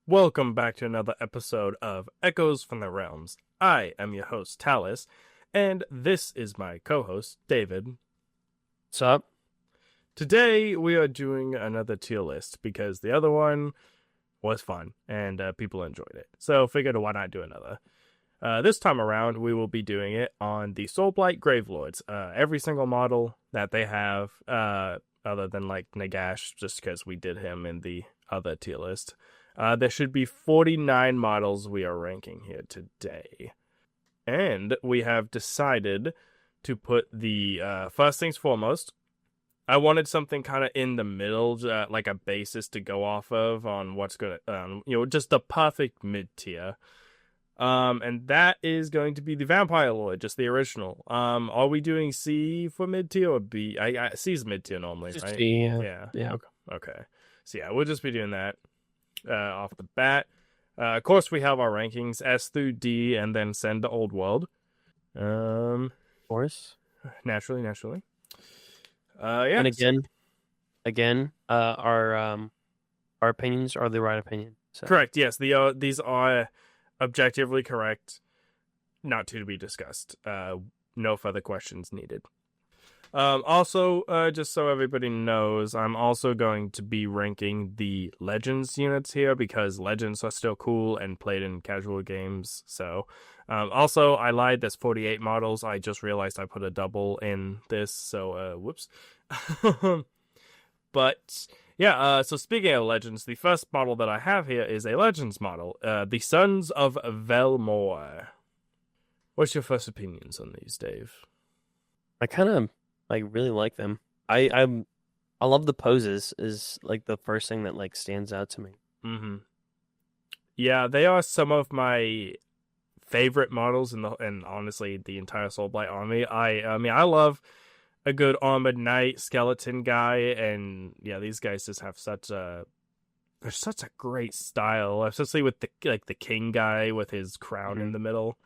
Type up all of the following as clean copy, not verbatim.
Welcome back to another episode of Echoes from the Realms. I am your host, Talus, and this is my co host, David. What's up? Today, we are doing another tier list because the other one was fun and people enjoyed it. So, figured why not do another? This time around, we will be doing it on the Soulblight Gravelords. Every single model that they have, other than like Nagash, just because we did him in the other tier list. There should be 49 models we are ranking here today. And we have decided to put the first things foremost. I wanted something kind of in the middle, like a basis to go off of on what's going to, just the perfect mid tier. And that is going to be the Vampire Lord, just the original. Are we doing C for mid tier or B? C is mid tier normally, Just right? C, Yeah. yeah. Okay. So yeah, we'll just be doing that. Off the bat. Of course, we have our rankings S through D, and then send to Old World. Of course. Naturally. Yeah. And again, our opinions are the right opinion. So. Correct. Yes, these are objectively correct. Not to be discussed. No further questions needed. Also, just so everybody knows, I'm also going to be ranking the Legends units here because Legends are still cool and played in casual games. So, also, I lied. There's 48 models. I just realized I put a double in this. So, whoops. But yeah. So speaking of Legends, the first model that I have here is a Legends model. The Sons of Velmore. What's your first opinions on these, Dave? I kind of really like them. I love the poses. Is like the first thing that stands out to me. Mm-hmm. Yeah, they are some of my favorite models and honestly the entire Soulblight army. I mean I love a good armored knight skeleton guy, and yeah, these guys just have such a great style, especially with the king guy with his crown in the middle.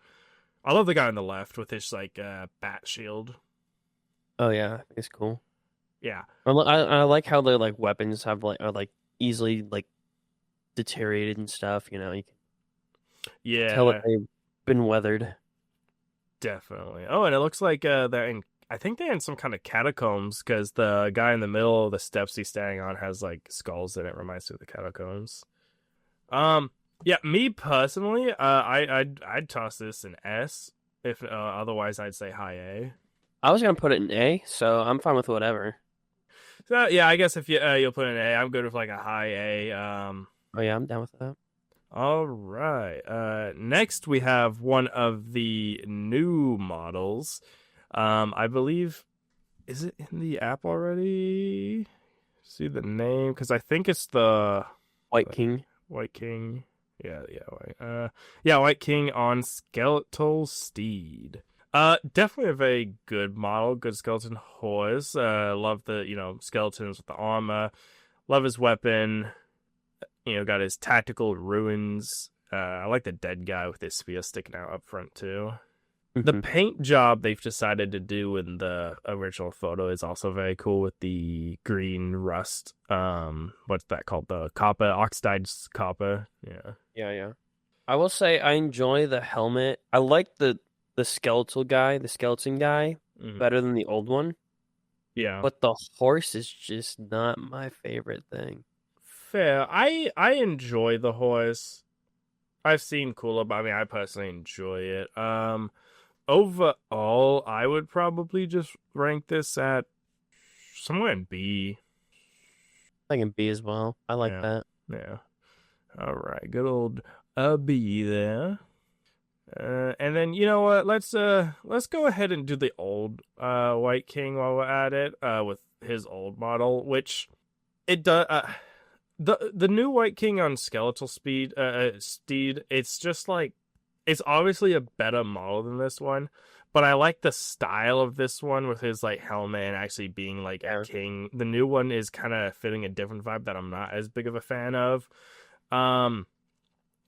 I love the guy on the left with his bat shield. Oh yeah, I think it's cool. Yeah, I like how their weapons are easily deteriorated and stuff. You can tell that they've been weathered. Definitely. Oh, and it looks like they're in. I think they're in some kind of catacombs because the guy in the middle of the steps he's standing on has skulls in it. Reminds me of the catacombs. Yeah, me personally, I'd toss this an S. If otherwise, I'd say high A. I was gonna put it in A, so I'm fine with whatever. So yeah, I guess if you'll put an A, I'm good with a high A. Oh yeah, I'm down with that. All right. Next we have one of the new models. I believe, is it in the app already? See the name because I think it's the White King. White King. Yeah, White. White King on Skeletal Steed. Definitely a very good model, good skeleton horse. Love the, skeletons with the armor. Love his weapon. Got his tactical ruins. I like the dead guy with his spear sticking out up front too. The paint job they've decided to do in the original photo is also very cool with the green rust. What's that called? The copper, oxidized copper. Yeah. I will say I enjoy the helmet. I like the skeleton guy, better than the old one. Yeah. But the horse is just not my favorite thing. Fair. I enjoy the horse. I've seen cooler, but I personally enjoy it. Overall, I would probably just rank this at somewhere in B. I think in B as well. I like that. Yeah. All right. Good old B there. And then you know what? Let's go ahead and do the old White King while we're at it. With his old model, which it does. The new White King on Skeletal Steed. It's just it's obviously a better model than this one, but I like the style of this one with his helmet and actually being a king. The new one is kind of fitting a different vibe that I'm not as big of a fan of.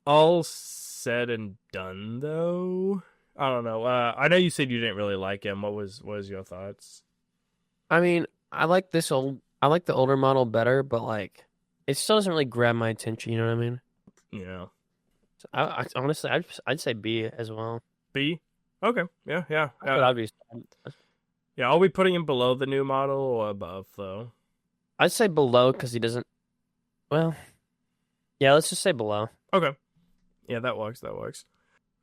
All said and done though, I don't know. I know you said you didn't really like him. What was your thoughts? I mean, I like the older model better, but it still doesn't really grab my attention. You know what I mean? Yeah. So honestly, I'd say B as well. B? Okay. Yeah, yeah. I'd be. Yeah, I'll be putting him below the new model or above, though. I'd say below because he doesn't. Well, yeah, let's just say below. Okay. Yeah, that works. That works.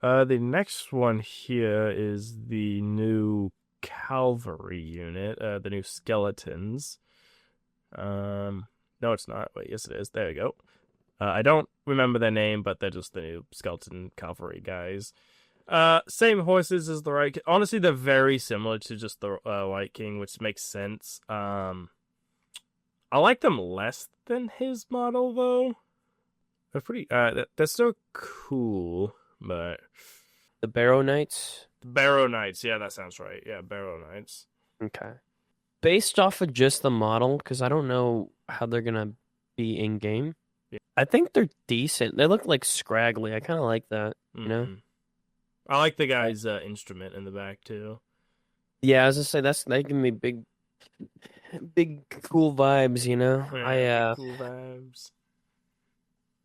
The next one here is the new cavalry unit, the new skeletons. No, it's not. Wait, yes, it is. There we go. I don't remember their name, but they're just the new skeleton cavalry guys. Same horses as the White King. Honestly, they're very similar to just the White King, which makes sense. I like them less than his model, though. They're pretty. They're still cool, but the Barrow Knights. Barrow Knights, yeah, that sounds right. Yeah, Barrow Knights. Okay. Based off of just the model, because I don't know how they're gonna be in game. Yeah. I think they're decent. They look like scraggly. I kind of like that. You know. I like the guy's instrument in the back too. Yeah, I was gonna say that give me big cool vibes. You know. Yeah, cool vibes.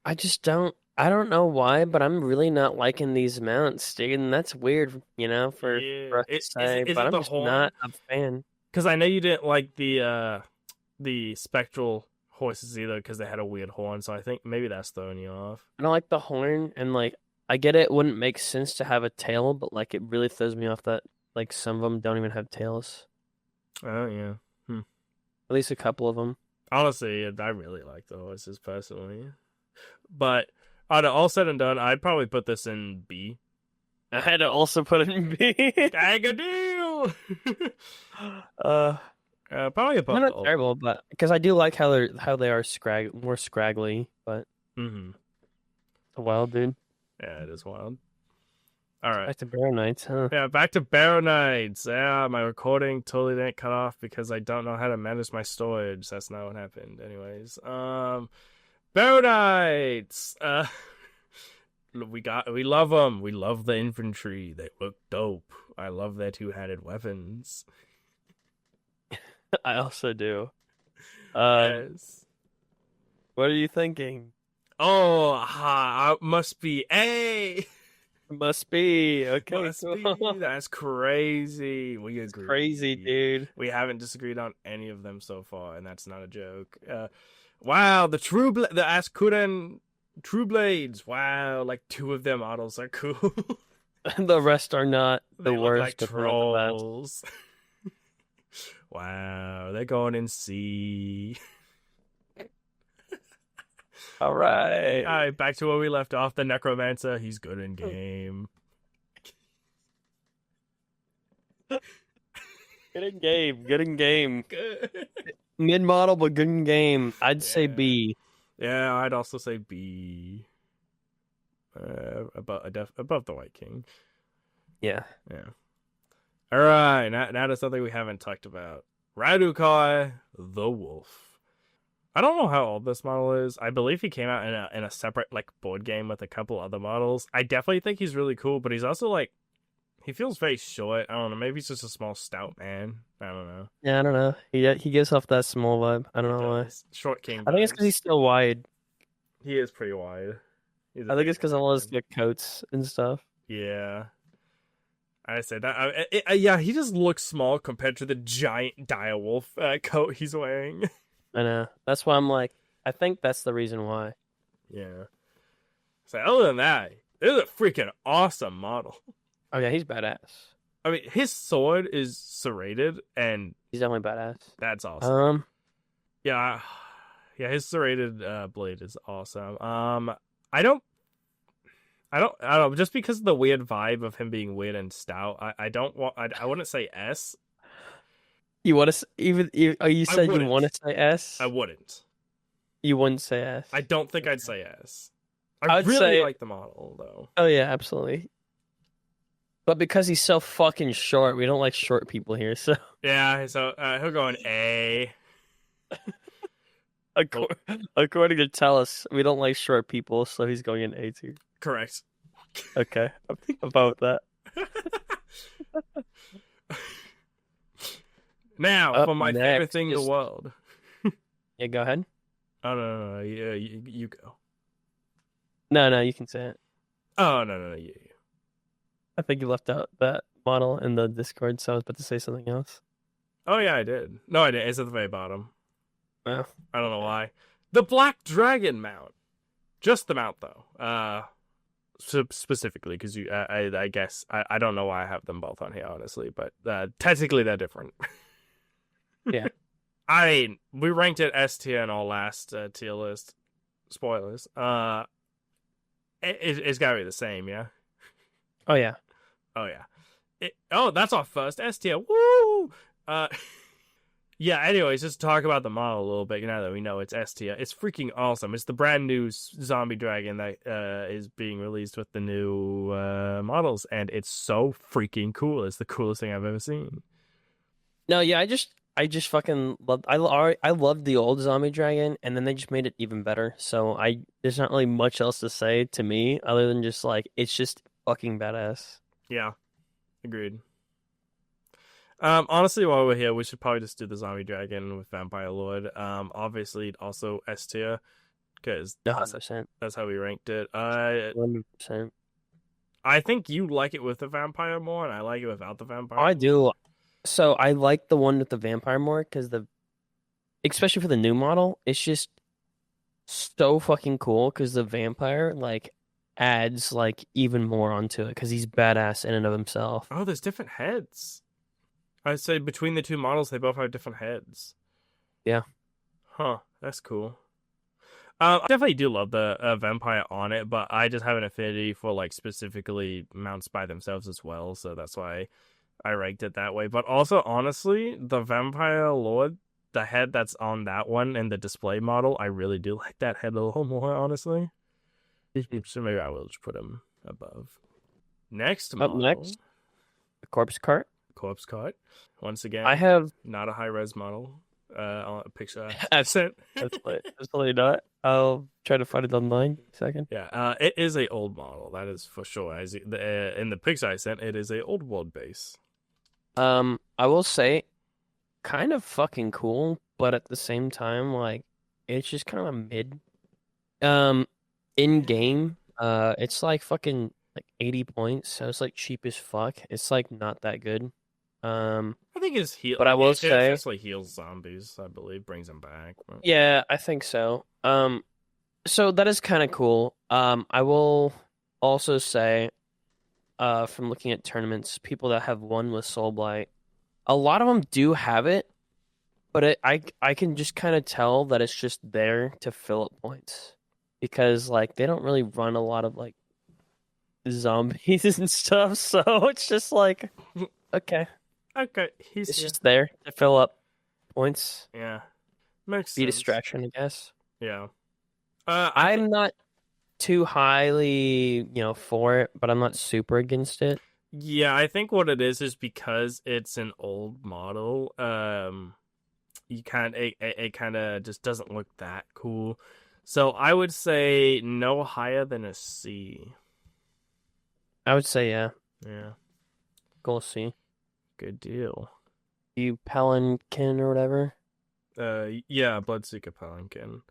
I just don't. I don't know why, but I'm really not liking these mounts, dude. And that's weird, you know, for us to say. But I'm just not a fan. Because I know you didn't like the spectral horses either, because they had a weird horn. So I think maybe that's throwing you off. I don't like the horn, and like I get it wouldn't make sense to have a tail, but like it really throws me off that like some of them don't even have tails. Oh yeah. At least a couple of them. Honestly, I really like the horses personally, but. All said and done, I'd probably put this in B. I had to also put it in B. Dang-a-deal! Probably above. Not terrible, but because I do like how they are more scraggly, but it's wild, dude. Yeah, it is wild. All right, back to Barrow Knights, huh? Yeah, back to Barrow Knights. Yeah, my recording totally didn't cut off because I don't know how to manage my storage. That's not what happened, anyways. Barrow Knights! We love them. We love the infantry. They look dope. I love their two-handed weapons. I also do. Yes. What are you thinking? Oh, must be A. Must be. Okay. Must be. That's crazy. We agree. It's crazy, dude. We haven't disagreed on any of them so far, and that's not a joke. Wow, the Askuren True Blades. Wow, like 2 of their models are cool. The rest are not the they worst. Look like trolls. Wow, they're going in C. All right. All right, back to where we left off. The Necromancer, he's good in game. Good in game. Good in game. Good. Mid model, but good in game. I'd say B. Yeah, I'd also say B. Above the White King. Yeah. Yeah. All right, now to something we haven't talked about. Radukai the Wolf. I don't know how old this model is. I believe he came out in a separate like board game with a couple other models. I definitely think he's really cool, but he's also like he feels very short. I don't know. Maybe he's just a small, stout man. I don't know. Yeah, I don't know. He gives off that small vibe. I don't know why. Short king. I think it's because he's still wide. He is pretty wide. I think it's because of all his coats and stuff. Yeah. I said that. Yeah, he just looks small compared to the giant direwolf coat he's wearing. I know. That's why I'm like, I think that's the reason why. Yeah. So other than that, this is a freaking awesome model. Oh yeah, he's badass. I mean, his sword is serrated, and he's definitely badass. That's awesome. Yeah, his serrated blade is awesome. I don't know, just because of the weird vibe of him being weird and stout. I wouldn't say S. You want to even? You said you want to say S. I wouldn't. You wouldn't say S. I don't think I'd say S. I really say, like the model though. Oh yeah, absolutely. But because he's so fucking short, we don't like short people here. So yeah, so he'll go in A. According to Tellus, we don't like short people, so he's going in A tier. Correct. Okay, I'm about that. Now, for my favorite thing in the world. Yeah, go ahead. Oh, no. Yeah, you go. No, you can say it. Oh no, you. I think you left out that model in the Discord, so I was about to say something else. Oh yeah, I did. No, I didn't. It's at the very bottom. Wow. I don't know why. The Black Dragon mount. Just the mount though. Specifically because I guess I don't know why I have them both on here honestly, but technically they're different. Yeah. I mean, we ranked it S tier in our last tier list. Spoilers. It's gotta be the same, yeah. Oh yeah. Oh yeah. That's our first S tier. Woo! Yeah, anyways, just talk about the model a little bit now that we know it's S tier. It's freaking awesome. It's the brand new zombie dragon that is being released with the new models, and it's so freaking cool. It's the coolest thing I've ever seen. No, yeah, I just fucking loved. I loved the old zombie dragon, and then they just made it even better. So there's not really much else to say to me other than just like it's just fucking badass. Yeah, agreed. Honestly, while we're here, we should probably just do the zombie dragon with vampire lord. Obviously, also S tier because 100%. that's how we ranked it. 100%. I think you like it with the vampire more, and I like it without the vampire. I do. So I like the one with the vampire more because especially for the new model, it's just so fucking cool because the vampire like adds like even more onto it because he's badass in and of himself. Oh, there's different heads. I'd say between the two models, they both have different heads. Yeah. Huh, that's cool. I definitely do love the vampire on it, but I just have an affinity for like specifically mounts by themselves as well, so that's why I ranked it that way. But also, honestly, the vampire lord, the head that's on that one and the display model, I really do like that head a little more, honestly. So maybe I will just put him above. Next model. Up next, the corpse cart. Corpse cart. Once again, I have not a high res model. On a picture I absolutely, sent. absolutely not. I'll try to find it online in a second. Yeah, it is a old model. That is for sure. As in the picture I sent, it is a old world base. I will say, kind of fucking cool, but at the same time, like, it's just kind of mid. In game, it's like fucking like 80 points, so it's like cheap as fuck. It's like not that good. I think it's heal. But I will it say, essentially heals zombies. I believe brings them back. yeah, I think so. So that is kind of cool. I will also say, from looking at tournaments, people that have won with Soulblight, a lot of them do have it, but I can just kind of tell that it's just there to fill up points because like they don't really run a lot of like zombies and stuff, so it's just like okay, it's just there to fill up points. Yeah, makes Be a sense. distraction, I guess. Yeah, I'm not too highly, for it, but I'm not super against it. Yeah, I think what it is because it's an old model. You can't. It kind of just doesn't look that cool. So I would say no higher than a C. I would say yeah. Yeah. Goal C. Good deal. You Palanquin or whatever. Yeah, Bloodseeker Palanquin.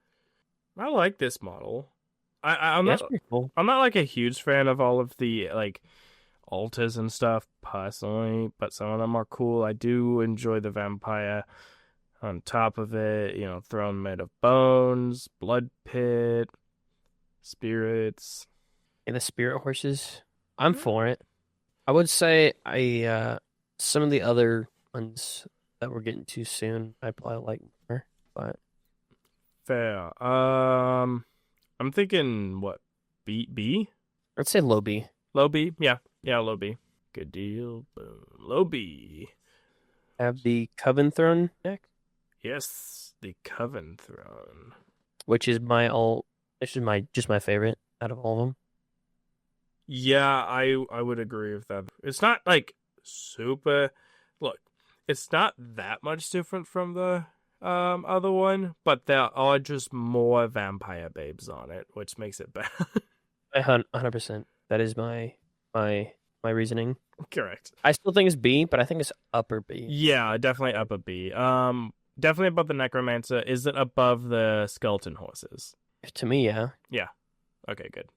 I like this model. I'm Yeah, not. that's pretty cool. I'm not like a huge fan of all of the like altars and stuff personally, but some of them are cool. I do enjoy the vampire on top of it. Throne made of bones, blood pit, spirits. Yeah, the spirit horses. I'm for it. I would say some of the other ones that we're getting to soon, I probably like more, but Fair. I'm thinking what B? I'd say low B. Low B? Yeah, low B. Good deal. Boom. Low B. Have the Coven Throne next. Yes, the Coven Throne, which is just my favorite out of all of them. Yeah, I would agree with that. It's not like super. Look, it's not that much different from the other one, but there are just more vampire babes on it, which makes it better. 100%. That is my reasoning. Correct. I still think it's B, but I think it's upper B. Yeah, definitely upper B. Definitely above the Necromancer. Is it above the Skeleton Horses? To me, yeah. Yeah. Okay, good.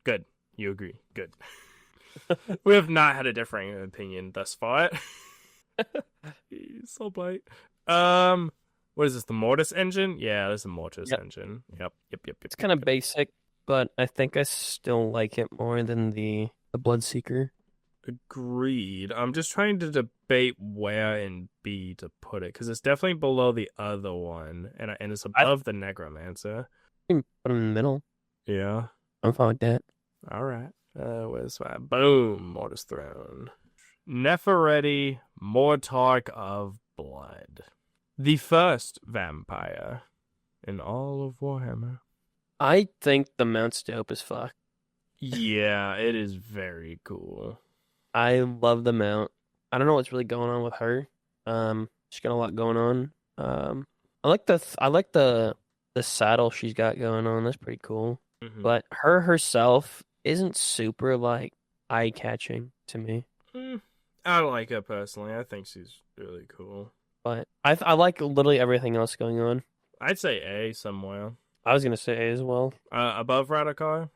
Good. You agree. Good. We have not had a differing opinion thus far. Soulblight. What is this? The Mortis engine? Yeah, this is a Mortis Yep. engine. Yep. It's kind of basic, but I think I still like it more than the Bloodseeker. Agreed. I'm just trying to debate where in B to put it because it's definitely below the other one, and it's I above the Necromancer. can put them in the middle. Yeah. I'm fine with that. All right. Where's that? Boom. Mortis Throne. Nefereti, Mortarch of Blood. The first vampire in all of Warhammer. I think the mount's dope as fuck. Yeah, it is very cool. I love the mount. I don't know what's really going on with her. She's got a lot going on. I like the saddle she's got going on. That's pretty cool. Mm-hmm. But her herself isn't super like eye-catching to me. I don't like her personally. I think she's really cool. But I like literally everything else going on. I'd say A somewhere. I was gonna say A as well. Above Radakar,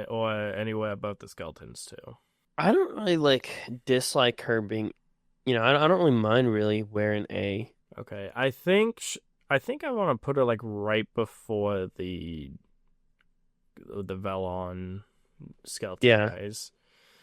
or anywhere above the skeletons too. I don't really dislike her being, I don't really mind really wearing A. Okay, I think I want to put her right before the Velon skeleton guys.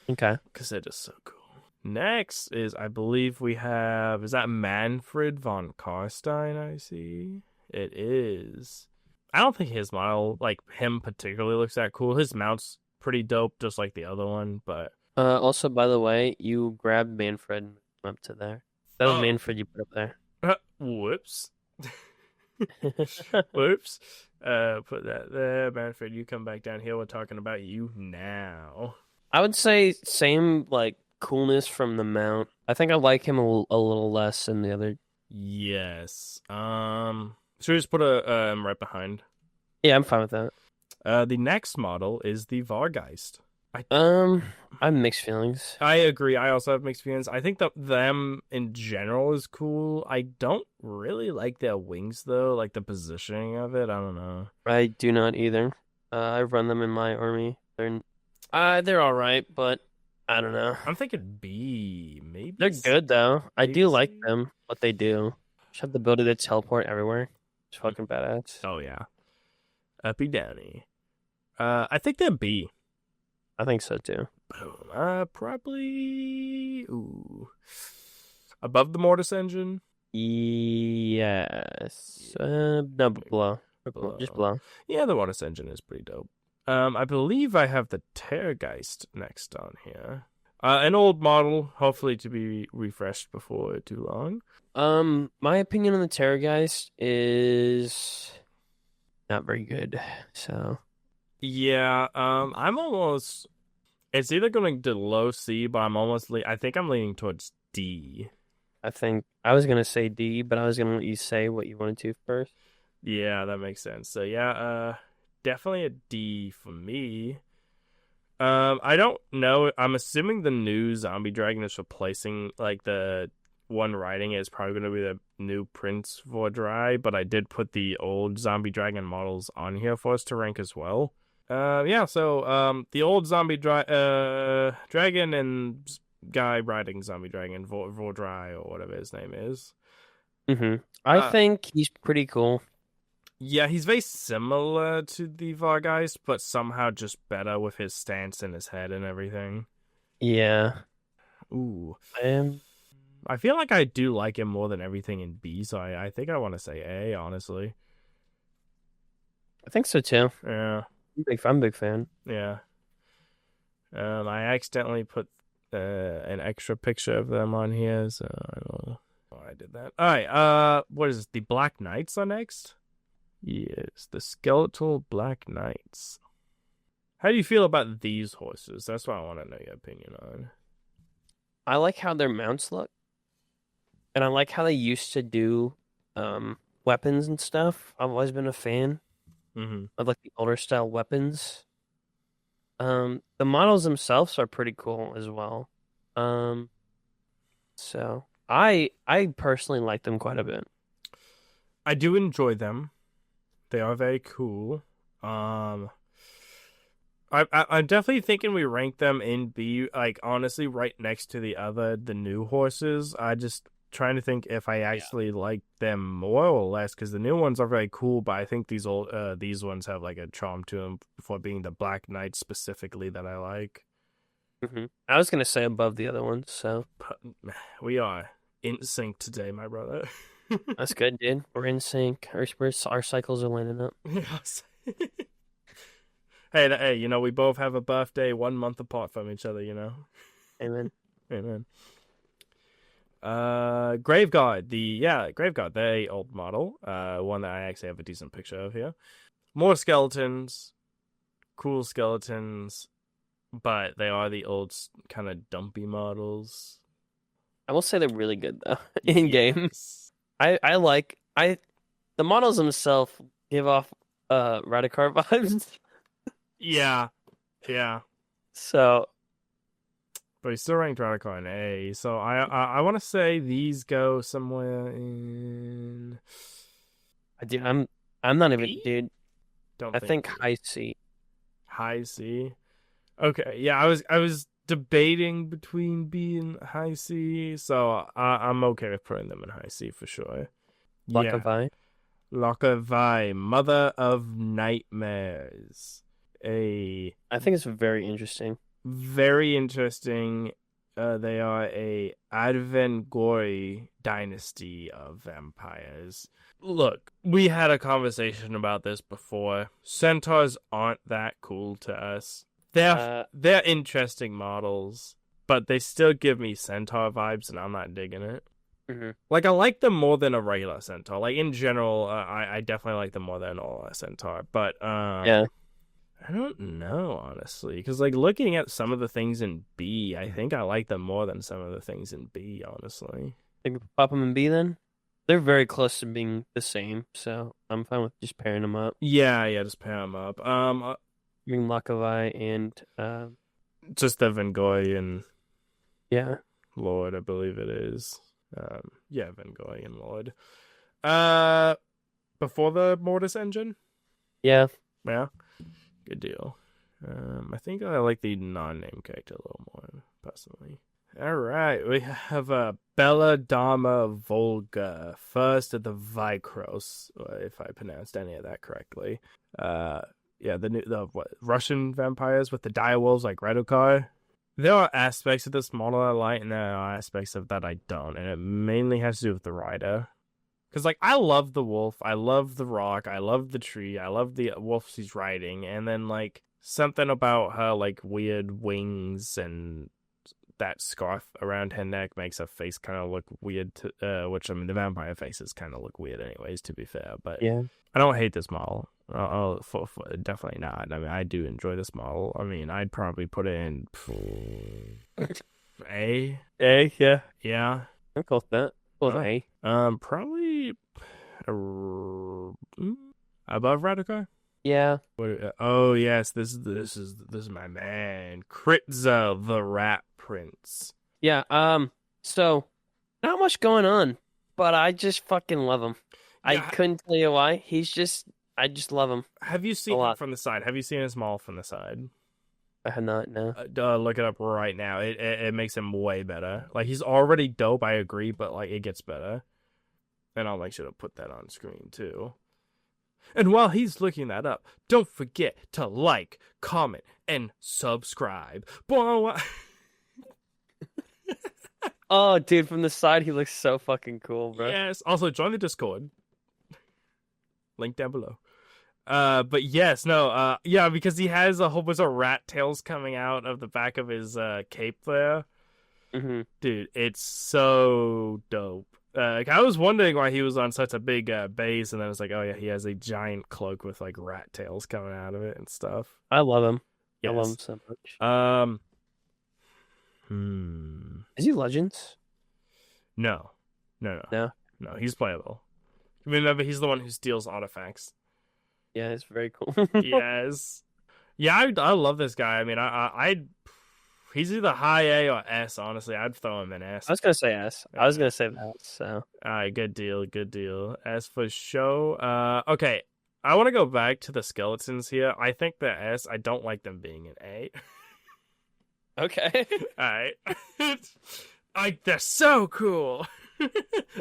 Okay. Because they're just so cool. Next is, I believe we have, is that Manfred von Karstein I see? It is. I don't think his model, him particularly, looks that cool. His mount's pretty dope, just like the other one, but... Also, by the way, you grabbed Manfred up to there. That was Manfred you put up there. Whoops. Whoops. Put that there. Manfred, you come back down here. We're talking about you now. I would say same, coolness from the mount. I think I like him a little less than the other. Yes. Should we just put a right behind? Yeah, I'm fine with that. The next model is the Vargeist. I have mixed feelings. I agree. I also have mixed feelings. I think that them in general is cool. I don't really like their wings though, the positioning of it. I don't know. I do not either. I run them in my army. They're all right, but I don't know. I'm thinking B, maybe. They're good though. I do like them. What they do. Just have the ability to teleport everywhere. It's fucking badass. Oh yeah. Uppy downy. I think they're B. I think so too. Probably above the Mortis engine. Yes. No, below. Just below. Yeah, the Mortis engine is pretty dope. I believe I have the Terrorgeist next on here. An old model, hopefully to be refreshed before too long. My opinion on the Terrorgeist is not very good. So. Yeah, I'm almost. It's either going to low C, but I think I'm leaning towards D. I think I was gonna say D, but I was gonna let you say what you wanted to first. Yeah, that makes sense. So yeah, definitely a D for me. I don't know. I'm assuming the new Zombie Dragon is replacing the one riding it is probably going to be the new Prince Vordry, but I did put the old Zombie Dragon models on here for us to rank as well. Yeah, so the old Zombie Dragon and guy riding Zombie Dragon, Vordry or whatever his name is. Mm-hmm. I think he's pretty cool. Yeah, he's very similar to the Vargeist, but somehow just better with his stance and his head and everything. Yeah. Ooh. I feel like I do like him more than everything in B, so I think I want to say A, honestly. I think so too. Yeah. I'm a big fan. Yeah. I accidentally put an extra picture of them on here, so I don't know why I did that. Alright, what is this? The Black Knights are next? Yes, the Skeletal Black Knights. How do you feel about these horses? That's what I want to know your opinion on. I like how their mounts look. And I like how they used to do weapons and stuff. I've always been a fan of the older style weapons. The models themselves are pretty cool as well. So I personally like them quite a bit. I do enjoy them. They are very cool. I'm definitely thinking we rank them in B, like honestly, right next to the new horses. I just trying to think if I actually like them more or less because the new ones are very cool, but I think these ones have like a charm to them for being the Black Knight specifically that I like. I was gonna say above the other ones, so But we are in sync today, my brother. that's good, dude. We're in sync. Our cycles are lining up. Yes. Hey, we both have a birthday 1 month apart from each other, Amen. Amen. Graveguard, Graveguard, the old model, one that I actually have a decent picture of here. More skeletons, cool skeletons, but they are the old kind of dumpy models. I will say they're really good though in game. Yes. The models themselves give off Radikar vibes. Yeah. So, but he's still ranked Radikar in A. So I want to say these go somewhere in. dude, I'm not even, B? dude. Don't I think high C. High C. Okay, yeah, I was debating between B and high C, so I'm okay with putting them in high C for sure. Lakavai. Lakavai, Mother of Nightmares. I think it's very interesting. Very interesting. They are a Advengori dynasty of vampires. Look, we had a conversation about this before. Centaurs aren't that cool to us. They're interesting models, but they still give me centaur vibes, and I'm not digging it. Mm-hmm. Like, I like them more than a regular centaur. Like, in general, I definitely like them more than a centaur. But yeah, I don't know, honestly, because like looking at some of the things in B, I think I like them more than some of the things in B. Honestly, think we pop them in B then. They're very close to being the same, so I'm fine with just pairing them up. yeah, just pair them up. Being Lakavai and just the Vengorian yeah, Lord, I believe it is. Vengorian Lord. Before the Mortis engine. Yeah, good deal. I think I like the non-name character a little more personally. All right, we have Bella Dama Volga, first of the Vikros, if I pronounced any of that correctly. The Russian vampires with the direwolves like Redukar. There are aspects of this model I like, and there are aspects of that I don't, and it mainly has to do with the rider. Because, like, I love the wolf, I love the rock, I love the tree, I love the wolf she's riding, and then, like, something about her, like, weird wings and that scarf around her neck makes her face kind of look weird, which, I mean, the vampire faces kind of look weird anyways, to be fair, but yeah. I don't hate this model. Definitely not. I mean, I do enjoy this model. I mean, I'd probably put it in A. Yeah. Yeah. I'm cool with that. Cool with A. Probably above Radukar. Yeah. Oh yes, this is my man, Kritza the Rat Prince. Yeah. So not much going on, but I just fucking love him. I couldn't tell you why. I just love him. Have you seen him from the side? Have you seen his model from the side? I have not, no. Look it up right now. It makes him way better. Like, he's already dope, I agree, but like it gets better. And I'll make sure to put that on screen too. And while he's looking that up, don't forget to like, comment, and subscribe. Boy, Oh, dude, from the side he looks so fucking cool, bro. yes. Also, join the Discord. Link down below. But yes, no, because he has a whole bunch of rat tails coming out of the back of his cape there. Mm-hmm. Dude, it's so dope. I was wondering why he was on such a big base, and then it's like, oh yeah, he has a giant cloak with like rat tails coming out of it and stuff. I love him. Yes. I love him so much. Is he Legends? No. No? No, he's playable. Remember, he's the one who steals artifacts. Yeah, it's very cool. Yes. Yeah, I love this guy. I mean, he's either high A or S, honestly. I'd throw him in S. I was going to say S. I was going to say that, so. Alright, good deal. S for show. Okay. I want to go back to the skeletons here. I think they're S. I don't like them being an A. Okay. Alright. They're so cool.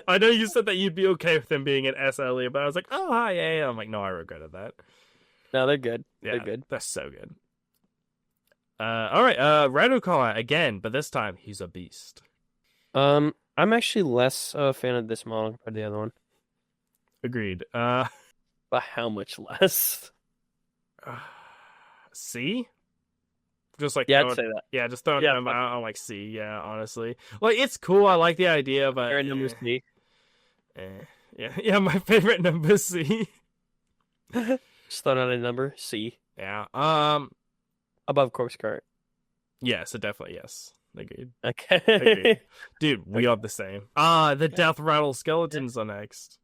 I know you said that you'd be okay with them being an S earlier, but I was like, oh, hi, A. I'm like, no, I regretted that. No, they're good. Yeah, They're good. They're so good. Alright, Raducon again, but this time he's a beast. I'm actually less a fan of this model compared to the other one. Agreed. But how much less? C? Just like Yeah, I'd say that. yeah, just throwing Yeah, them fuck. out on like C. Yeah, honestly, like it's cool. I like the idea, but Favorite number C. Yeah, my favorite number C. Just throwing out a number C. Yeah. Above corpse cart. Yes, definitely yes. Agreed. Okay. Agreed. Dude, we are the same. The death rattle skeletons are next.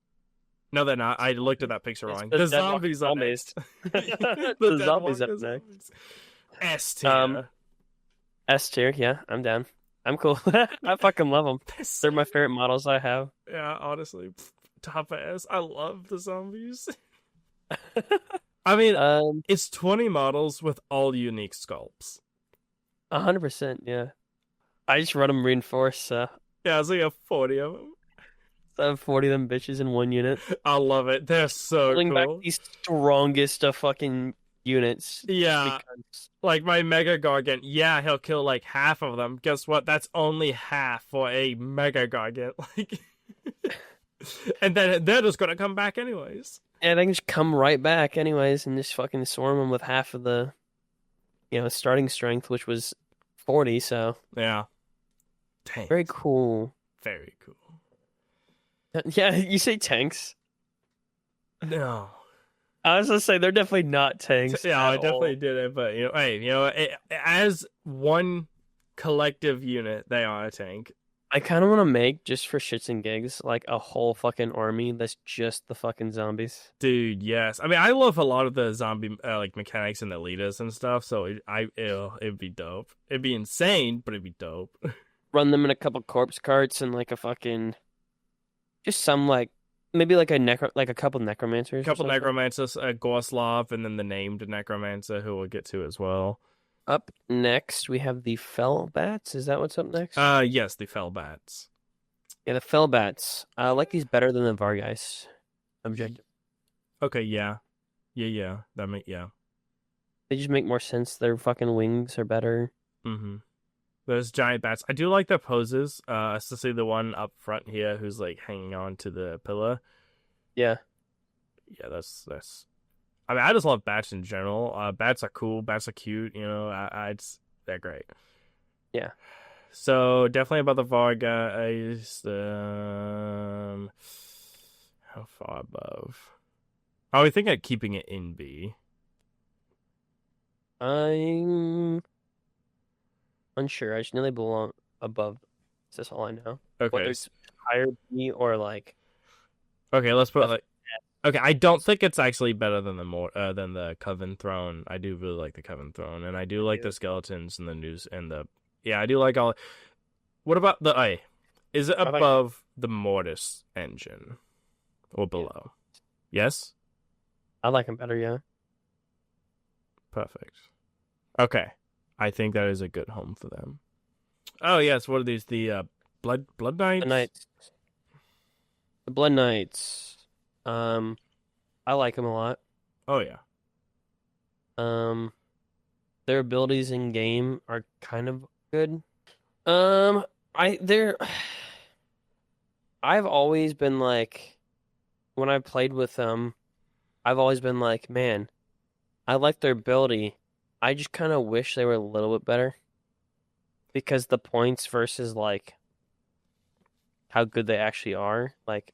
No, they're not. I looked at that picture wrong. The zombies are next. The zombies up next. S tier. S tier, yeah, I'm down. I'm cool. I fucking love them. They're my favorite models I have. Yeah, honestly, top of S. I love the zombies. I mean, it's 20 models with all unique sculpts. 100%, yeah. I just run them reinforced, so. Yeah, it's like a 40 of them. So I have 40 of them bitches in one unit. I love it. They're so Pulling cool. back these strongest of fucking units. Yeah. Because... Like my Mega Gargant, yeah, he'll kill like half of them. Guess what? That's only half for a Mega Gargant. Like, and then they're just gonna come back anyways. And they can just come right back anyways and just fucking swarm them with half of the, starting strength, which was 40, so. Yeah. Tanks. Very cool. Very cool. Yeah, you say tanks. No. I was gonna say they're definitely not tanks. Yeah, I definitely did it, but hey, as one collective unit, they are a tank. I kind of want to make, just for shits and gigs, like a whole fucking army that's just the fucking zombies. Dude, yes. I mean, I love a lot of the zombie like mechanics and the leaders and stuff. So it'd be dope. It'd be insane, but it'd be dope. Run them in a couple corpse carts and like a fucking, just some like maybe like a couple necromancers. A couple necromancers, Gorslav, and then the named necromancer who we'll get to as well. Up next, we have the Fell Bats. Is that what's up next? Yes, the Fell Bats. Yeah, the Fell Bats. I like these better than the Vargeist. Objective. Okay, yeah. Yeah. They just make more sense. Their fucking wings are better. Mm-hmm. Those giant bats. I do like their poses. Especially the one up front here who's like hanging on to the pillar. Yeah. Yeah, that's. I mean, I just love bats in general. Bats are cool. Bats are cute. They're great. Yeah. So definitely about the Vargeist. How far above? I was thinking of keeping it in B. I'm unsure. I just know they belong above. That's all I know. Okay. Whether it's higher B or like. Okay, let's put like. Okay, I don't think it's actually better than the Coven Throne. I do really like the Coven Throne, and I do like the skeletons and the news and the. Yeah, I do like all. What about the A? Is it above the Mortis engine, or below? Yes. I like them better. Yeah. Perfect. Okay, I think that is a good home for them. Oh yes, what are these? The Blood Knights. The Blood Knights. I like them a lot. Oh yeah. Their abilities in game are kind of good. I've always been like, when I played with them, I've always been like, man, I like their ability. I just kind of wish they were a little bit better. Because the points versus like how good they actually are, like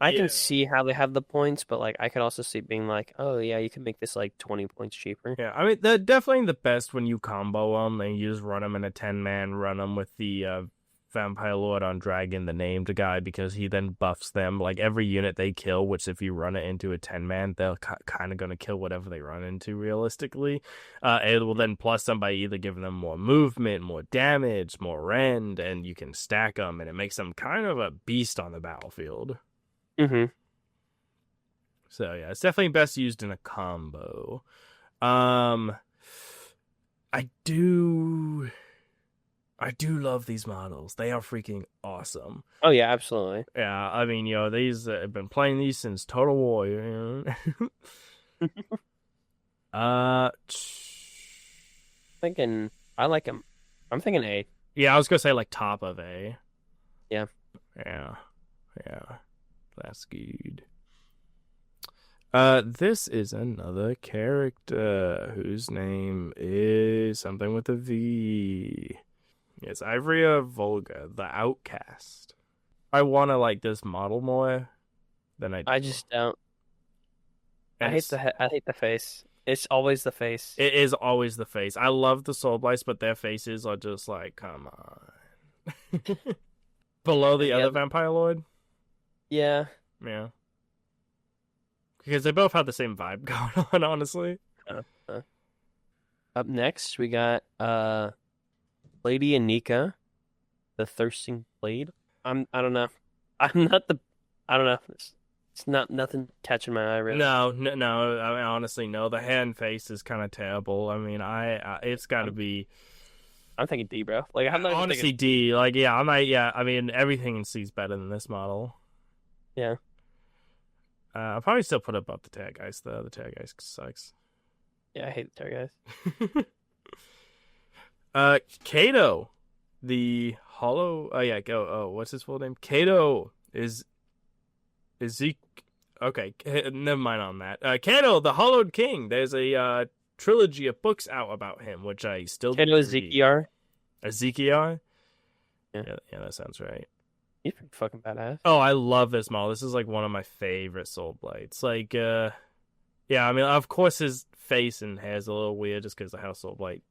I can see how they have the points, but like I could also see being like, oh yeah, you can make this like 20 points cheaper. Yeah, I mean they're definitely the best when you combo them and you just run them in a 10-man, run them with the Vampire Lord on Dragon, the named guy, because he then buffs them. Like every unit they kill, which if you run it into a 10-man, they're kind of going to kill whatever they run into realistically. It will then plus them by either giving them more movement, more damage, more rend, and you can stack them, and it makes them kind of a beast on the battlefield. Mm-hmm. So yeah, it's definitely best used in a combo. I do love these models. They are freaking awesome. Oh yeah, absolutely. Yeah, I mean, these I've been playing these since Total War. uh, Thinking, I like him. I'm thinking A. yeah, I was gonna say like top of A. Yeah. Yeah, yeah, that's good. This is another character whose name is something with a V. It's Ivrea Volga, the Outcast. I want to like this model more than I do. I just don't. And I hate the face. It's always the face. it is always the face. I love the Soulblights, but their faces are just like, come on. Below the other Vampire Lord? Yeah. Yeah. Because they both have the same vibe going on, honestly. Up next, we got Lady Anika, the Thirsting Blade. I don't know. I don't know. It's not nothing catching my eye really. No. I mean, honestly, no. The hand face is kind of terrible. I mean, it's got to be. I'm thinking D, bro. Like I'm not honestly thinking... D. Like yeah, I might. Yeah, I mean everything in C is better than this model. Yeah. I'll probably still put above the Terrorgeist though. The Terrorgeist sucks. Yeah, I hate the Terrorgeist. Kato, the Hollow. Oh yeah, go. Oh, what's his full name? Kato is Zeke. Okay, never mind on that. Kato, the Hollowed King. There's a trilogy of books out about him, which I still. Kato Ezekiel. Ezekiel. Yeah, that sounds right. He's pretty fucking badass. Oh, I love this model. This is like one of my favorite Soulblights. Like, yeah, I mean, of course his face and hair is a little weird just because of how Soulblight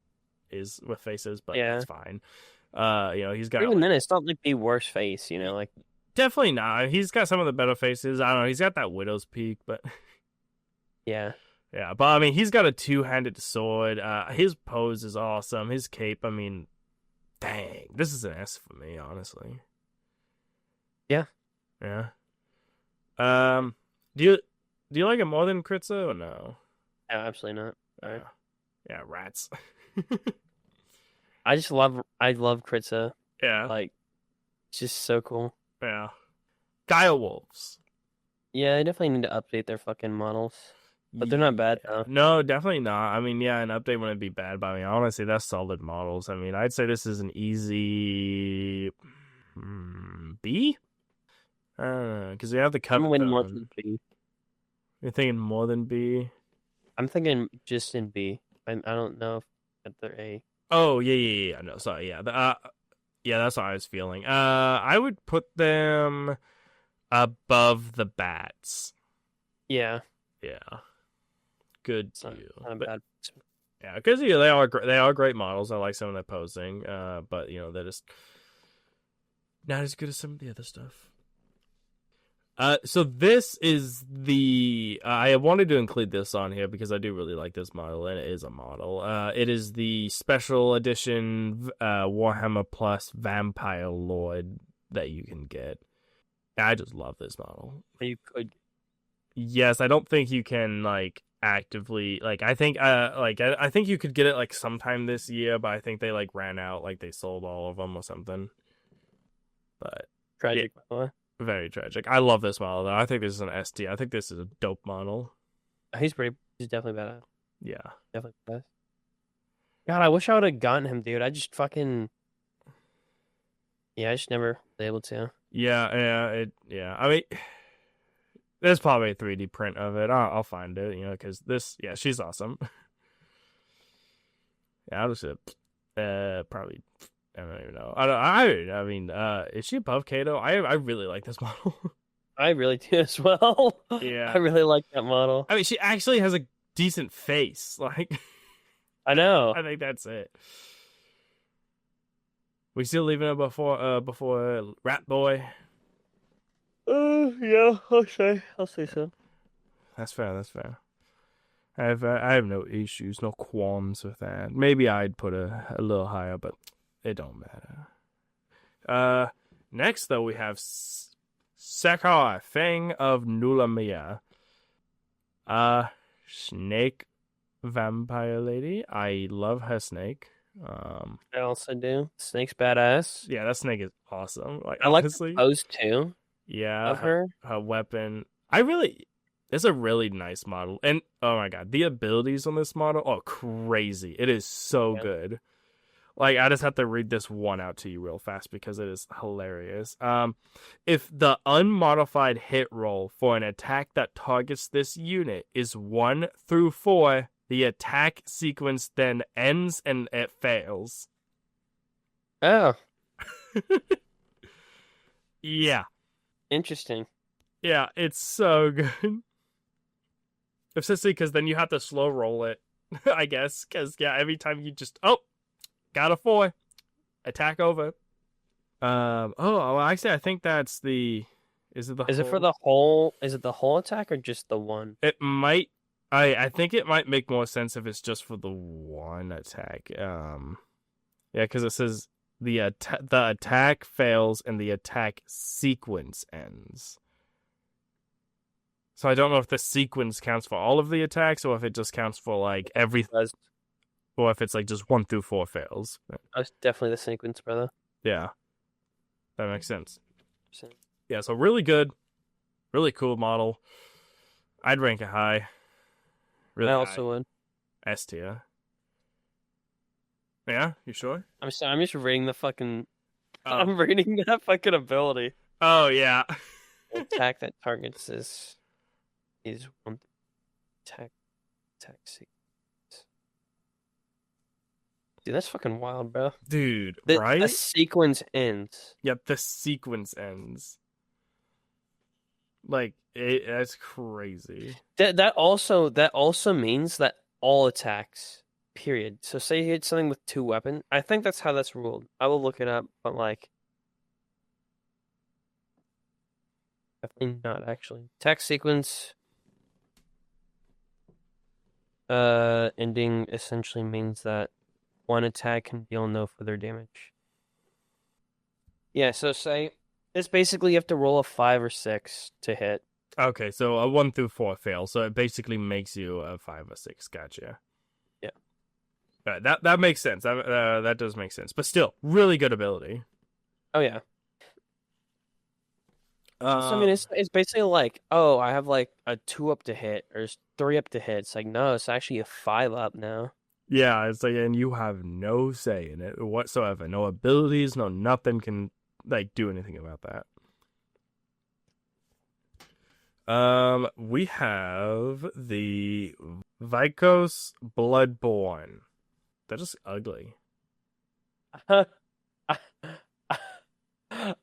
is with faces, but it's fine. He's got even then it's not like the worst face, like definitely not. He's got some of the better faces. I don't know. He's got that widow's peak, but yeah, but I mean, he's got a two-handed sword. His pose is awesome. His cape. I mean, dang, this is an S for me, honestly. Yeah. Do you like it more than Kritza or no? No, absolutely not. Right. Yeah, rats. I love Kritza. Yeah. Like, it's just so cool. Yeah. Gaia Wolves. Yeah, they definitely need to update their fucking models. But they're not bad, though. No, definitely not. I mean, yeah, an update wouldn't be bad, but I mean, honestly, that's solid models. I mean, I'd say this is an easy B? Because we have the cover. I'm winning more than B. You're thinking more than B? I'm thinking just in B. I don't know if they're A. Oh, yeah. No, sorry, yeah. Yeah, that's what I was feeling. I would put them above the bats. Yeah. Yeah. Good Not deal. bad. Yeah, because they are great models. I like some of their posing, but they're just not as good as some of the other stuff. So this is the I wanted to include this on here because I do really like this model, and it is a model. It is the special edition Warhammer Plus Vampire Lord that you can get. I just love this model. You could. Yes, I don't think you can actively I think I think you could get it sometime this year, but I think they ran out, they sold all of them or something. But tragic, yeah, by the way. Very tragic. I love this model though. I think this is an ST. I think this is a dope model. He's definitely badass. Yeah, definitely badass. God, I wish I would have gotten him, dude. I just fucking I just never was able to. Yeah. I mean, there's probably a 3D print of it. I'll find it, because this, she's awesome. Yeah, I'll just probably, I don't even know. I mean, is she above Kato? I really like this model. I really do as well. Yeah, I really like that model. I mean, she actually has a decent face. I know. I think that's it. We still leaving it before Rat Boy? Yeah, I'll say so. That's fair. I have no issues, no qualms with that. Maybe I'd put a little higher, but it don't matter. Next though we have Sekar, Fang of Nulamia. Snake vampire lady. I love her snake. I also do. Snake's badass. Yeah, that snake is awesome. Like I like the honestly, pose too yeah, of her. her weapon. It's a really nice model, and oh my god, the abilities on this model are crazy. It is so Yeah. good. Like I just have to read this one out to you real fast because it is hilarious. If the unmodified hit roll for an attack that targets this unit is 1 through 4, the attack sequence then ends and it fails. Oh, Yeah. interesting. Yeah, it's so good. Especially because then you have to slow roll it, I guess. Because, yeah, every time you just, got a 4. Attack over. Well, actually, I think that's the, is it the Is it for whole? the whole? Is it the whole attack or just the one? It might, I think it might make more sense if it's just for the one attack. Yeah, because it says the attack fails and the attack sequence ends. So I don't know if the sequence counts for all of the attacks or if it just counts for like or if it's like just 1 through 4 fails. That's definitely the sequence, brother. Yeah, that makes sense. So- Yeah, so really good, really cool model. I'd rank it high. Really I high. also would. S tier. Yeah, you sure? I'm sorry. I'm just reading the fucking. Oh. I'm reading that fucking ability. Oh yeah. Attack that targets is one attack sequence. Dude, that's fucking wild, bro. Dude, The right? sequence ends. Yep, the sequence ends. Like that's crazy. That also means that all attacks, period. So say you hit something with 2 weapons. I think that's how that's ruled. I will look it up, but like definitely not actually. Attack sequence ending essentially means that one attack can deal no further damage. Yeah, so say it's basically you have to roll a 5 or 6 to hit. Okay, so a 1 through 4 fail, so it basically makes you a 5 or 6. Gotcha. Yeah. That makes sense. That does make sense, but still, really good ability. Oh yeah. So I mean, it's basically like, oh, I have like a 2 up to hit or 3 up to hit. It's like no, it's actually a 5 up now. Yeah, it's like, and you have no say in it whatsoever. No abilities, no nothing can like do anything about that. We have the Vikos Bloodborne. They're just ugly. I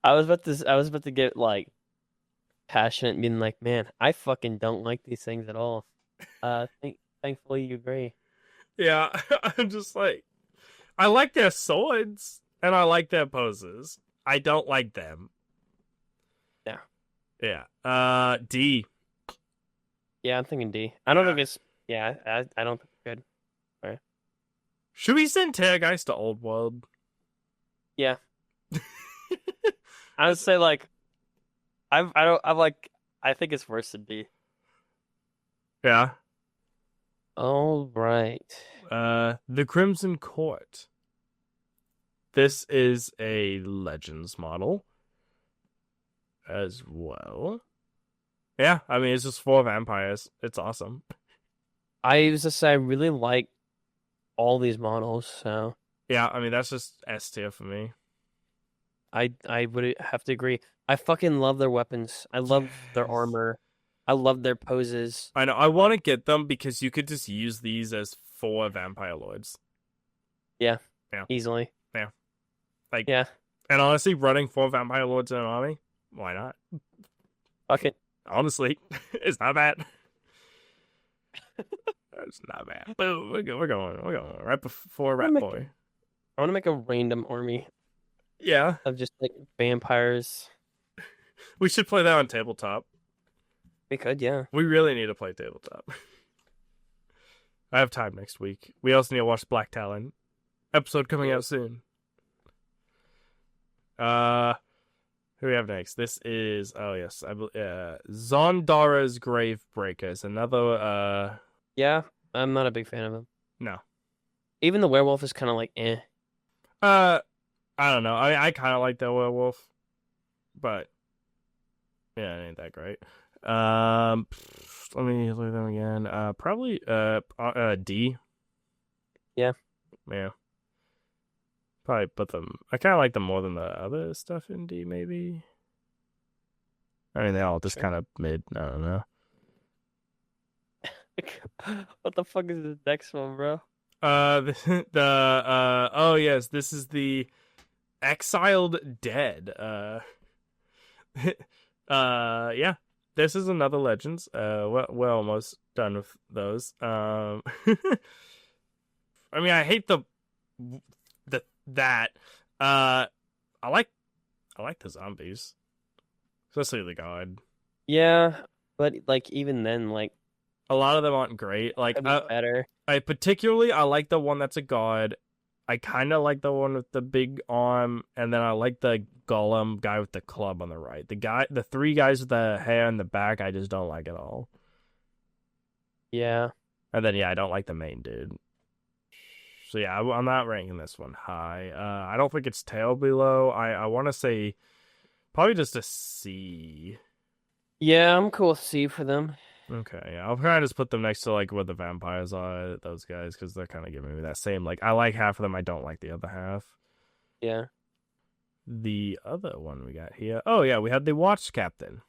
was about to get like passionate, and being like, man, I fucking don't like these things at all. Thankfully you agree. Yeah, I'm just like, I like their swords and I like their poses. I don't like them. Yeah. Yeah. D. Yeah, I'm thinking D. I don't think it's. Yeah, I don't think it's good. Right. Should we send Terrorgeist to Old World? Yeah. I would say like, I think it's worse than D. Yeah. All right. The Crimson Court. This is a Legends model as well. Yeah, I mean, it's just 4 vampires. It's awesome. I used to say I really like all these models, so Yeah, I mean, that's just S tier for me. I would have to agree. I fucking love their weapons. I love their Yes. armor. I love their poses. I know, I want to get them because you could just use these as 4 vampire lords. Yeah. Yeah. Easily. Yeah. Like, yeah. And honestly, running 4 vampire lords in an army, why not? Fuck it. Honestly, it's not bad. It's not bad. Boom, we're going right before Rat Boy. I want to make a random army Yeah, of just like vampires. we should play that on tabletop. We could, yeah. We really need to play tabletop. I have time next week. We also need to watch Black Talon. Episode coming out soon. Who we have next? This is Zondara's Gravebreakers. Another Yeah, I'm not a big fan of him. no. Even the werewolf is kind of like eh. Uh I don't know. I kind of like the werewolf, but yeah, it ain't that great. Let me look at them again. Probably D. Yeah. Yeah. Probably put them. I kind of like them more than the other stuff in D. Maybe. I mean, they all just Sure. kind of mid. I don't know. What the fuck is this next one, bro? Oh yes, this is the Exiled Dead. Yeah, this is another Legends. We're almost done with those. I mean, I hate that. I like the zombies, especially the god. Yeah, but like even then, like A lot of them aren't great. Like, could be better. I like the one that's a god. I kind of like the one with the big arm, and then I like the golem guy with the club on the right. The three guys with the hair in the back, I just don't like at all. Yeah. And then yeah, I don't like the main dude. So yeah, I'm not ranking this one high. I don't think it's terribly low. I want to say probably just a C. Yeah, I'm cool with C for them. Okay, yeah, I'll kind of just put them next to like where the vampires are, those guys, because they're kind of giving me that same like I like half of them, I don't like the other half. Yeah. The other one we got here, oh yeah, we had the watch captain.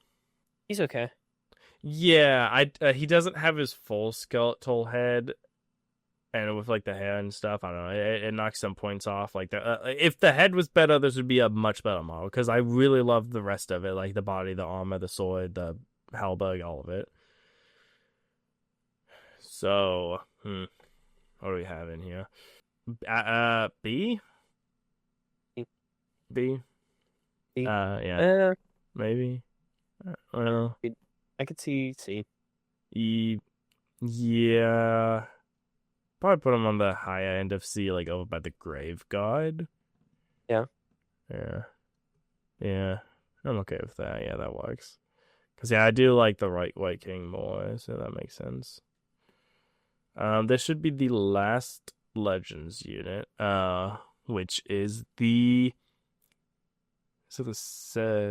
He's okay. Yeah, he doesn't have his full skeletal head, and with like the hair and stuff, I don't know, it knocks some points off. Like if the head was better, this would be a much better model because I really love the rest of it, like the body, the armor, the sword, the halberd, all of it. So, what do we have in here? B? B. B? B. Yeah, maybe. Well, I could see C. Yeah. Probably put him on the higher end of C, like over by the Grave God. Yeah. Yeah. Yeah. I'm okay with that. Yeah, that works. Because, yeah, I do like the White King more, so that makes sense. This should be the last Legends unit, which is the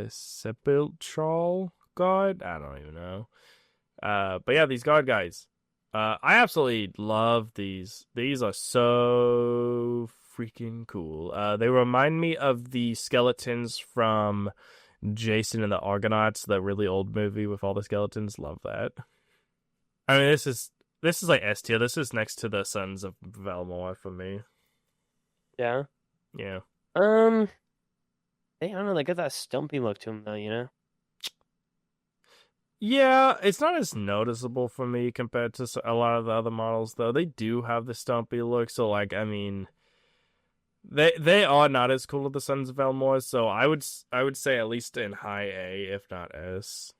Sepulchral God? I don't even know. But yeah, these God guys. I absolutely love these. These are so freaking cool. They remind me of the skeletons from Jason and the Argonauts, the really old movie with all the skeletons. Love that. I mean, this is like S tier. This is next to the Sons of Valmor for me. Yeah. Yeah. I don't know. They got that stumpy look to them, though. You know. Yeah, it's not as noticeable for me compared to a lot of the other models, though. They do have the stumpy look, so like, I mean, they are not as cool as the Sons of Valmor. So I would say at least in high A, if not S.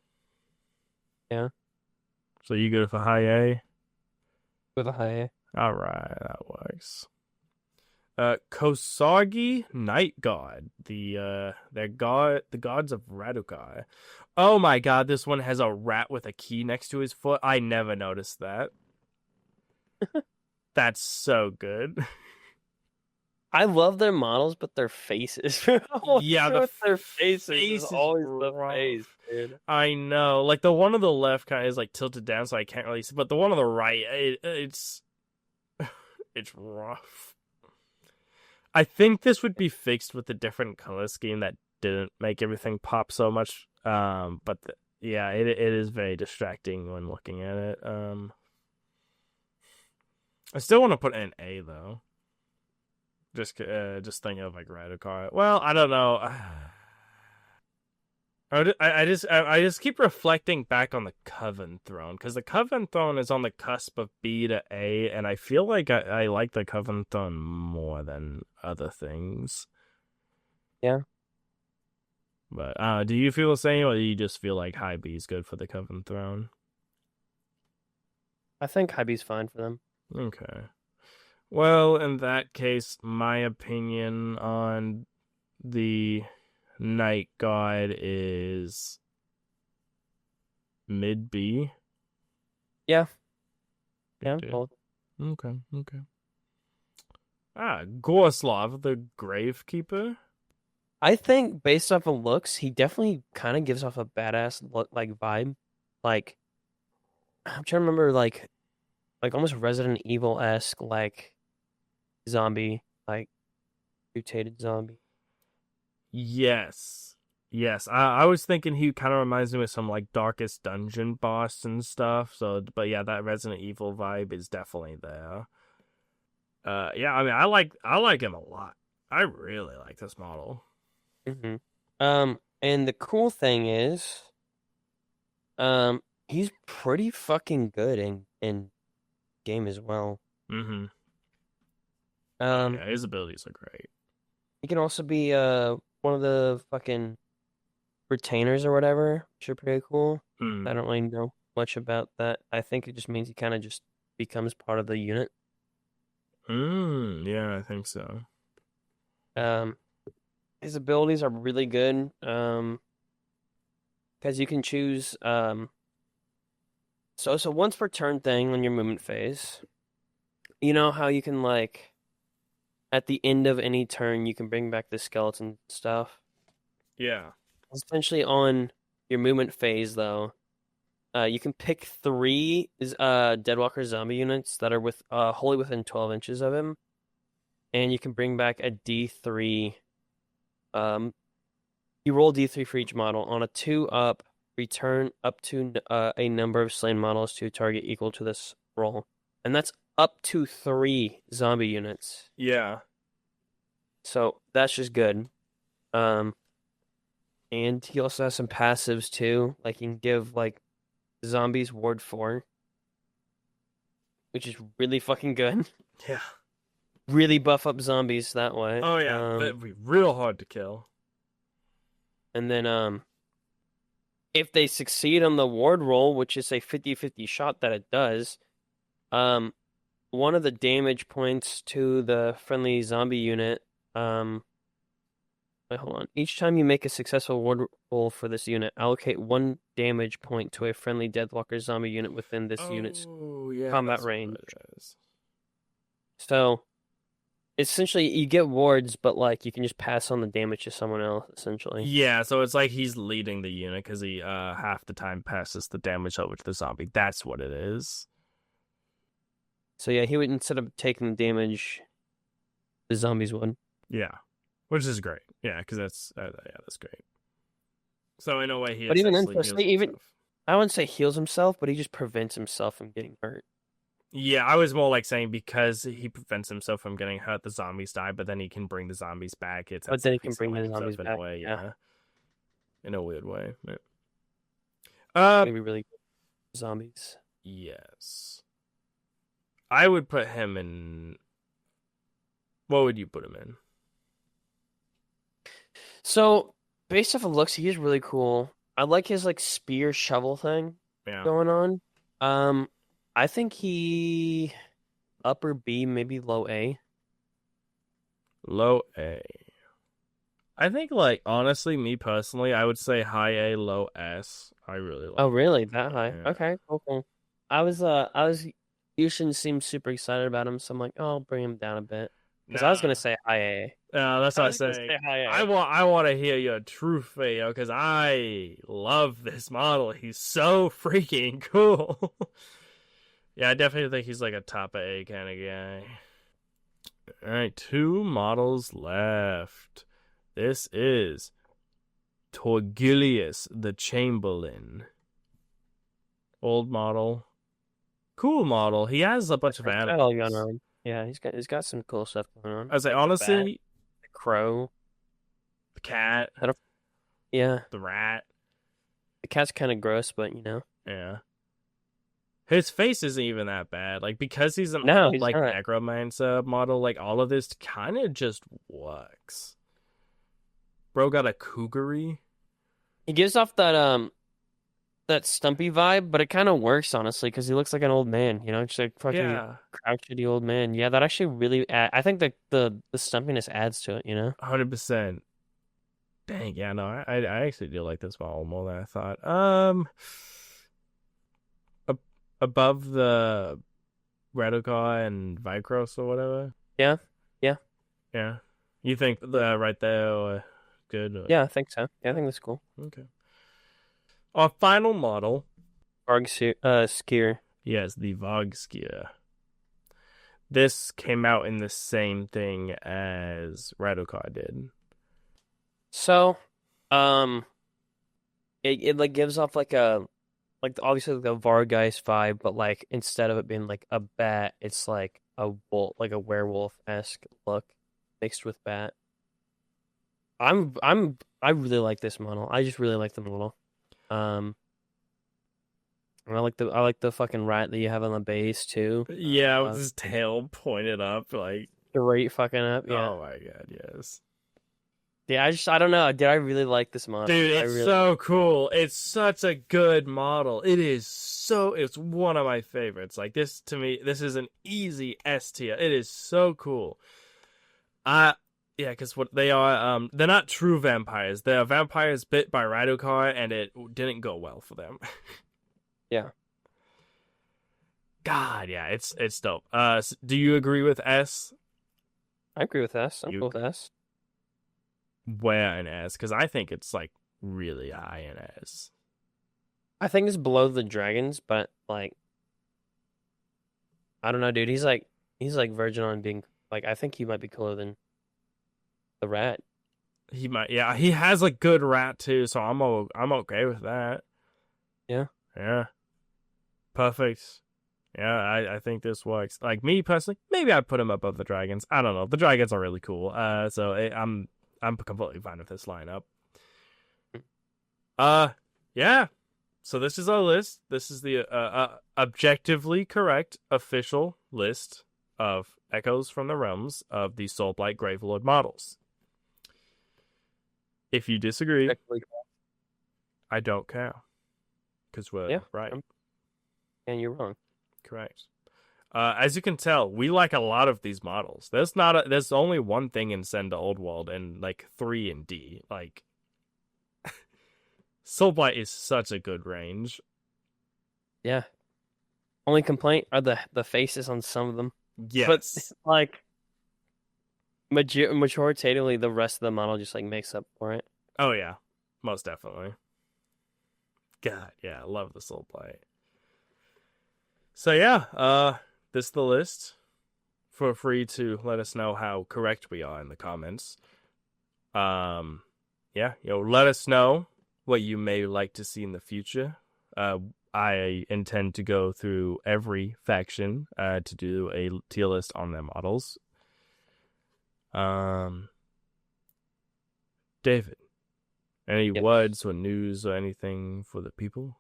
Yeah. So you good for high A? With a high A. All right, that works. Kosagi Night God, the gods of Radukai. Oh my god, this one has a rat with a key next to his foot. I never noticed that. That's so good. I love their models, but their faces. Yeah, their faces face is is always the rough. face, dude. I know. Like the one on the left kind of is like tilted down, so I can't really see. But the one on the right, it's rough. I think this would be fixed with a different color scheme that didn't make everything pop so much. But yeah, it is very distracting when looking at it. I still want to put an A though. Just thinking of like Radikar. Well, I don't know. I just keep reflecting back on the Coven Throne because the Coven Throne is on the cusp of B to A, and I feel like I like the Coven Throne more than other things. Yeah. But do you feel the same, or do you just feel like high B is good for the Coven Throne? I think high B's fine for them. Okay. Well, in that case, my opinion on the Night Guide is mid B. Yeah. Good Yeah. dude. Well, Okay. Gorslav, the Gravekeeper. I think based off of looks, he definitely kind of gives off a badass look, like vibe. Like I'm trying to remember, like almost Resident Evil-esque, like zombie, like mutated zombie. Yes. Yes. I was thinking he kind of reminds me of some like Darkest Dungeon boss and stuff. So, but yeah, that Resident Evil vibe is definitely there. Yeah, I mean, I like him a lot. I really like this model. Mm-hmm. And the cool thing is, he's pretty fucking good in game as well. Mm-hmm. Um, Yeah, his abilities are great. he can also be one of the fucking retainers or whatever, which are pretty cool. Mm. I don't really know much about that. I think it just means he kind of just becomes part of the unit. Yeah, I think so. Um, his abilities are really good. Because you can choose so once per turn thing on your movement phase. You know how you can like at the end of any turn you can bring back the skeleton stuff. Yeah. Essentially on your movement phase though, you can pick three Deadwalker zombie units that are wholly within 12 inches of him, and you can bring back a D3. You roll D3 for each model. On a 2-up, return up to a number of slain models to a target equal to this roll, and that's up to 3 zombie units. Yeah. So that's just good. And he also has some passives too. Like he can give like zombies ward 4, which is really fucking good. Yeah. Really buff up zombies that way. Oh yeah, that'd be real hard to kill. And then if they succeed on the ward roll, which is a 50-50 shot that it does, one of the damage points to the friendly zombie unit, wait, hold on. Each time you make a successful ward roll for this unit, allocate 1 damage point to a friendly Deathwalker zombie unit within this unit's combat range. So essentially, you get wards, but like you can just pass on the damage to someone else. Essentially, Yeah. So it's like he's leading the unit because he half the time passes the damage over to the zombie. That's what it is. so yeah, he would instead of taking the damage, the zombies would. Yeah, which is great. Yeah, because that's great. So in a way, he But even then, essentially heals himself. I wouldn't say heals himself, but he just prevents himself from getting hurt. Yeah, I was more like saying because he prevents himself from getting hurt, the zombies die, but then he can bring the zombies back. It's But then he can he's bring healing the zombies himself back. in a way, Yeah. in a weird way. Yeah. Maybe really good zombies. Yes, I would put him in. What would you put him in? So based off of looks, he's really cool. I like his like spear shovel thing Yeah, going on. I think he upper B, maybe low A. low A. I think, like, honestly, me personally, I would say high A, low S. I really like. Oh, really? That high? Yeah. Okay, cool. You shouldn't seem super excited about him, so I'm like, oh, I'll bring him down a bit. Because I was gonna say high A. That's what I said. Say high A. I want to hear your truth, Theo, because I love this model. He's so freaking cool. Yeah, I definitely think he's like a top A kind of guy. All right, 2 models left. This is Torgilius the Chamberlain. Old model. Cool model. He has a bunch of animals. Yeah, he's got some cool stuff going on. I was like, honestly, The crow, the cat, yeah, the rat. the cat's kind of gross, but you know, Yeah. His face isn't even that bad. Like, because he's an No, old, he's like, not. necromancer model, like, all of this kind of just works. Bro got a cougary. he gives off that stumpy vibe, but it kind of works honestly because he looks like an old man, you know, just like fucking Yeah. crouchety old man. Yeah, that actually really I think that the stumpiness adds to it, you know. 100%. Dang, yeah, no, I actually do like this model more than I thought. Ab- above the Raducar and Vicross or whatever. Yeah, yeah, Yeah, you think the right there good? yeah. I think so. Yeah, I think that's cool. Okay. Our final model, Skier. yes, the Vogskier. This came out in the same thing as Raducar did. So, um, it like gives off like obviously like a Vargeist vibe, but like instead of it being like a bat, it's like a wolf, like a werewolf-esque look mixed with bat. I really like this model. I just really like the model. Um, and I like the fucking rat that you have on the base too. Yeah, with his tail pointed up, like, Straight fucking up. Yeah. oh my god, yes. Yeah, I don't know. Did I really like this model? Dude, I it's really so cool. It's such a good model. It's one of my favorites. Like this to me, this is an easy S tier. It is so cool. Yeah, because what they are, they're not true vampires. They're vampires bit by Raducar, and it didn't go well for them. Yeah. God, yeah, it's dope. Do you agree with S? I agree with S. I'm You cool with S. Where in S? Because I think it's like really high in S. I think it's below the dragons, but like I don't know, dude. He's like virgin on being like I think he might be cooler than the rat. He might, yeah. He has a good rat too, so I'm okay with that. Yeah. Yeah, perfect. Yeah, I think this works. Like me personally, maybe I'd put him above the dragons. I don't know. The dragons are really cool. I'm completely fine with this lineup. Yeah. So this is our list. This is the objectively correct official list of Echoes from the Realms of the Soulblight Gravelord models. If you disagree, I don't care. Because we're right. And you're wrong. Correct. As you can tell, we like a lot of these models. There's only one thing in Send to Old World and like 3 in D. Like Soulblight is such a good range. Yeah. Only complaint are the faces on some of them. Yes. But like majoritatively the rest of the model just like makes up for it. Oh yeah. Most definitely. God, yeah, I love the Soulblight. So yeah, this is the list. Feel free to let us know how correct we are in the comments. Yeah, let us know what you may like to see in the future. I intend to go through every faction to do a tier list on their models. David, any words or news or anything for the people?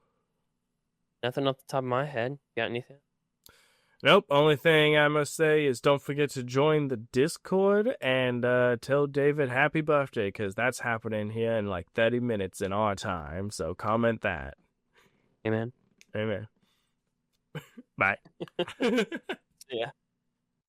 Nothing off the top of my head. Got anything? Nope. Only thing I must say is don't forget to join the Discord and tell David happy birthday, because that's happening here in like 30 minutes in our time. So comment that. Amen. Amen. Bye. Yeah.